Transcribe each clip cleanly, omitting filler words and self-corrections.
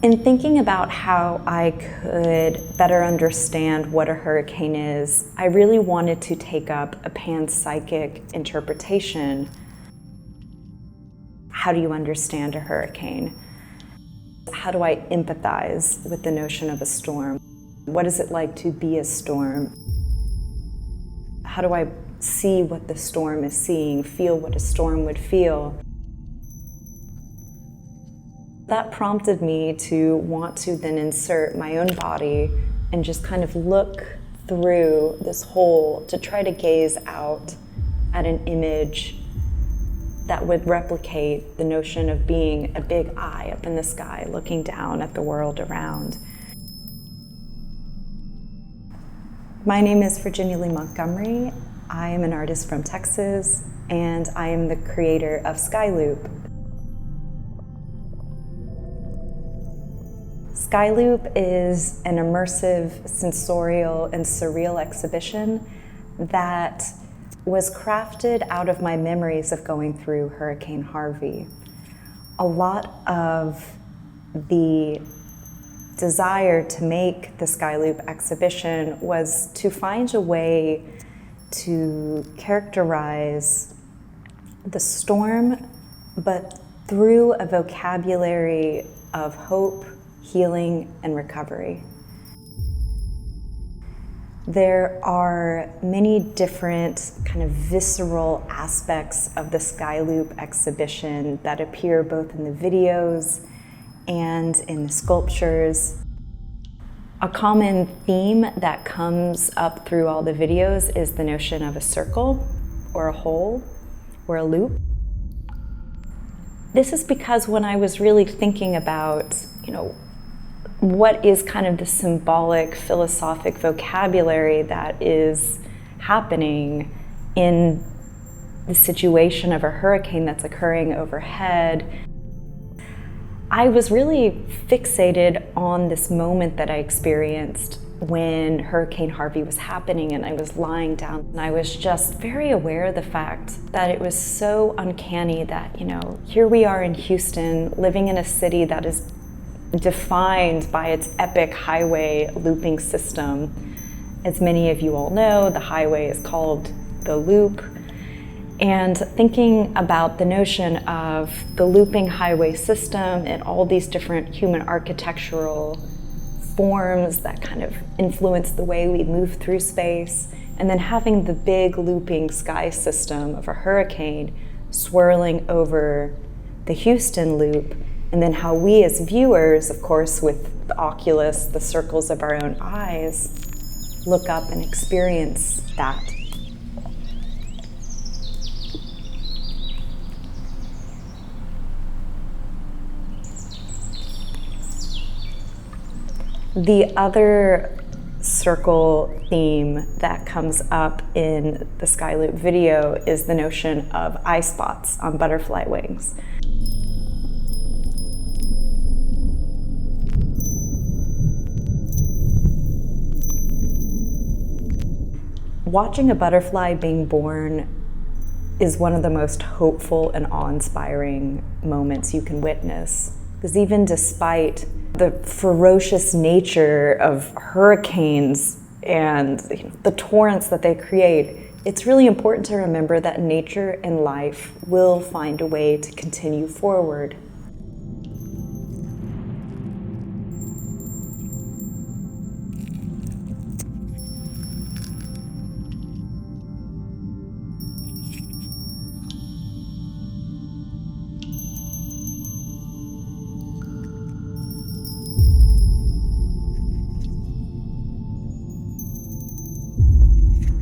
In thinking about how I could better understand what a hurricane is, I really wanted to take up a panpsychic interpretation. How do you understand a hurricane? How do I empathize with the notion of a storm? What is it like to be a storm? How do I see what the storm is seeing, feel what a storm would feel? That prompted me to want to then insert my own body and just kind of look through this hole to try to gaze out at an image that would replicate the notion of being a big eye up in the sky looking down at the world around. My name is Virginia Lee Montgomery. I am an artist from Texas, and I am the creator of Skyloop. Skyloop is an immersive, sensorial, and surreal exhibition that was crafted out of my memories of going through Hurricane Harvey. A lot of the desire to make the Skyloop exhibition was to find a way to characterize the storm, but through a vocabulary of hope, healing, and recovery. There are many different kind of visceral aspects of the Skyloop exhibition that appear both in the videos and in the sculptures. A common theme that comes up through all the videos is the notion of a circle, or a hole, or a loop. This is because when I was really thinking about, what is kind of the symbolic, philosophic vocabulary that is happening in the situation of a hurricane that's occurring overhead, I was really fixated on this moment that I experienced when Hurricane Harvey was happening, and I was lying down, and I was just very aware of the fact that it was so uncanny that, here we are in Houston, living in a city that is defined by its epic highway looping system. As many of you all know, the highway is called the Loop. And thinking about the notion of the looping highway system and all these different human architectural forms that kind of influence the way we move through space, and then having the big looping sky system of a hurricane swirling over the Houston Loop, and then how we as viewers, of course, with the oculus, the circles of our own eyes, look up and experience that. The other circle theme that comes up in the Skyloop video is the notion of eye spots on butterfly wings. Watching a butterfly being born is one of the most hopeful and awe-inspiring moments you can witness. Because even despite the ferocious nature of hurricanes and the torrents that they create, it's really important to remember that nature and life will find a way to continue forward.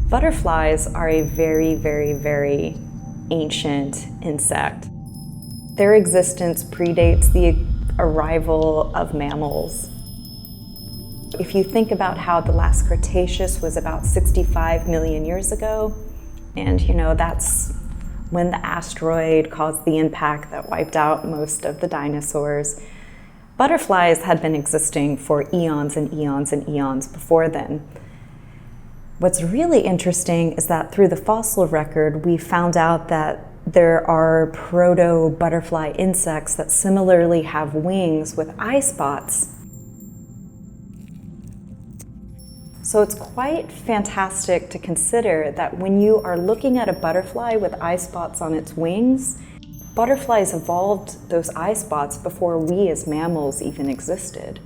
Butterflies are a very, very, very ancient insect. Their existence predates the arrival of mammals. If you think about how the last Cretaceous was about 65 million years ago, and that's when the asteroid caused the impact that wiped out most of the dinosaurs, Butterflies had been existing for eons and eons and eons before then. What's really interesting is that through the fossil record, we found out that there are proto-butterfly insects that similarly have wings with eye spots. So it's quite fantastic to consider that when you are looking at a butterfly with eye spots on its wings, butterflies evolved those eye spots before we as mammals even existed.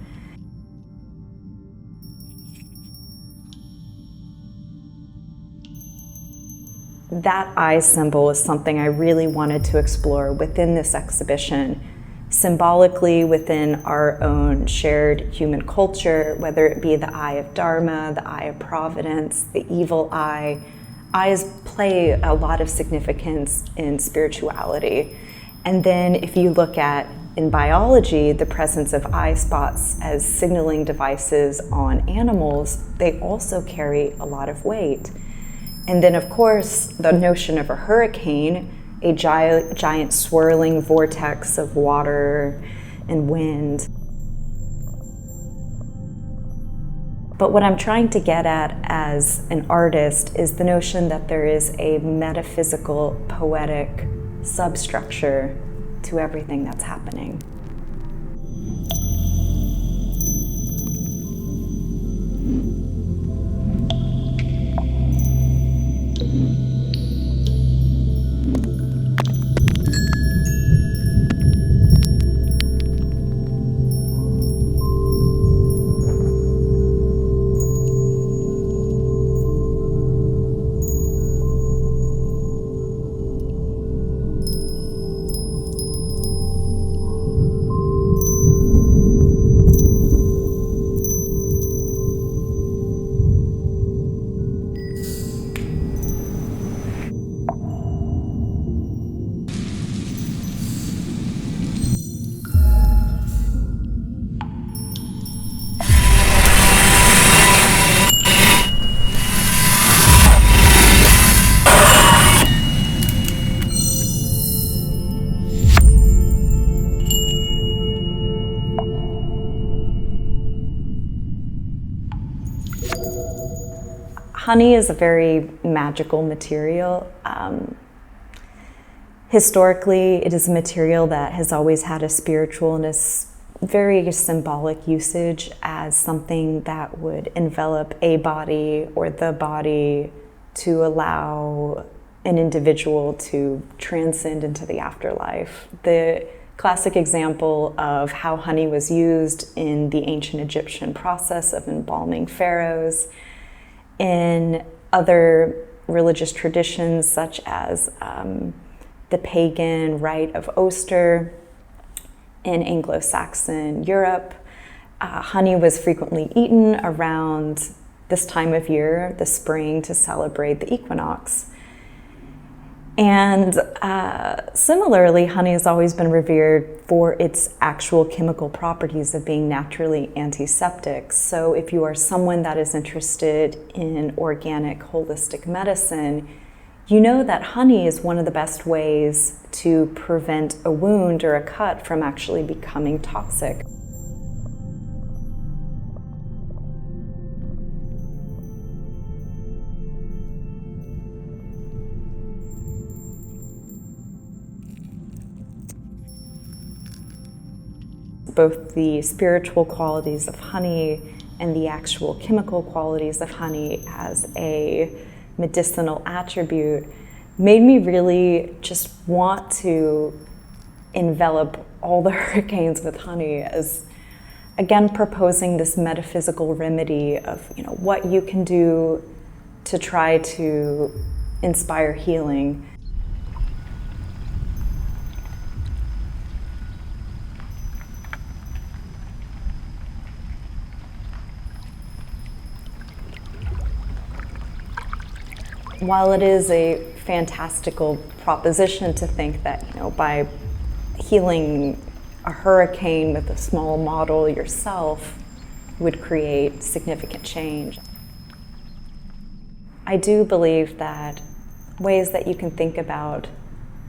That eye symbol is something I really wanted to explore within this exhibition, symbolically within our own shared human culture, whether it be the eye of Dharma, the eye of providence, the evil eye. Eyes play a lot of significance in spirituality. And then if you look at, in biology, the presence of eye spots as signaling devices on animals, they also carry a lot of weight. And then, of course, the notion of a hurricane, a giant swirling vortex of water and wind. But what I'm trying to get at as an artist is the notion that there is a metaphysical, poetic substructure to everything that's happening. Honey is a very magical material. Historically, it is a material that has always had a spiritual and a very symbolic usage as something that would envelop a body or the body to allow an individual to transcend into the afterlife. The classic example of how honey was used in the ancient Egyptian process of embalming pharaohs, in other religious traditions such as the pagan rite of Oster in Anglo-Saxon Europe, honey was frequently eaten around this time of year, the spring, to celebrate the equinox. And similarly, honey has always been revered for its actual chemical properties of being naturally antiseptic. So if you are someone that is interested in organic holistic medicine, you know that honey is one of the best ways to prevent a wound or a cut from actually becoming toxic. Both the spiritual qualities of honey and the actual chemical qualities of honey as a medicinal attribute made me really just want to envelop all the hurricanes with honey, as again proposing this metaphysical remedy of what you can do to try to inspire healing. While it is a fantastical proposition to think that, by healing a hurricane with a small model yourself would create significant change, I do believe that ways that you can think about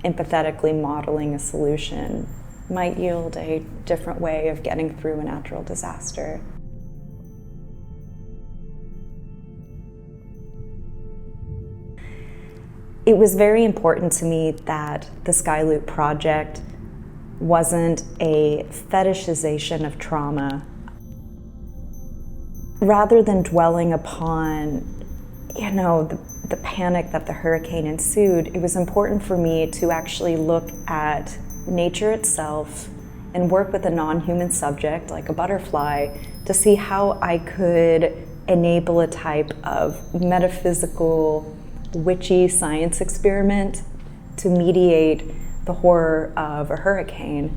empathetically modeling a solution might yield a different way of getting through a natural disaster. It was very important to me that the Skyloop project wasn't a fetishization of trauma. Rather than dwelling upon, the panic that the hurricane ensued, it was important for me to actually look at nature itself and work with a non-human subject, like a butterfly, to see how I could enable a type of metaphysical, witchy science experiment to mediate the horror of a hurricane.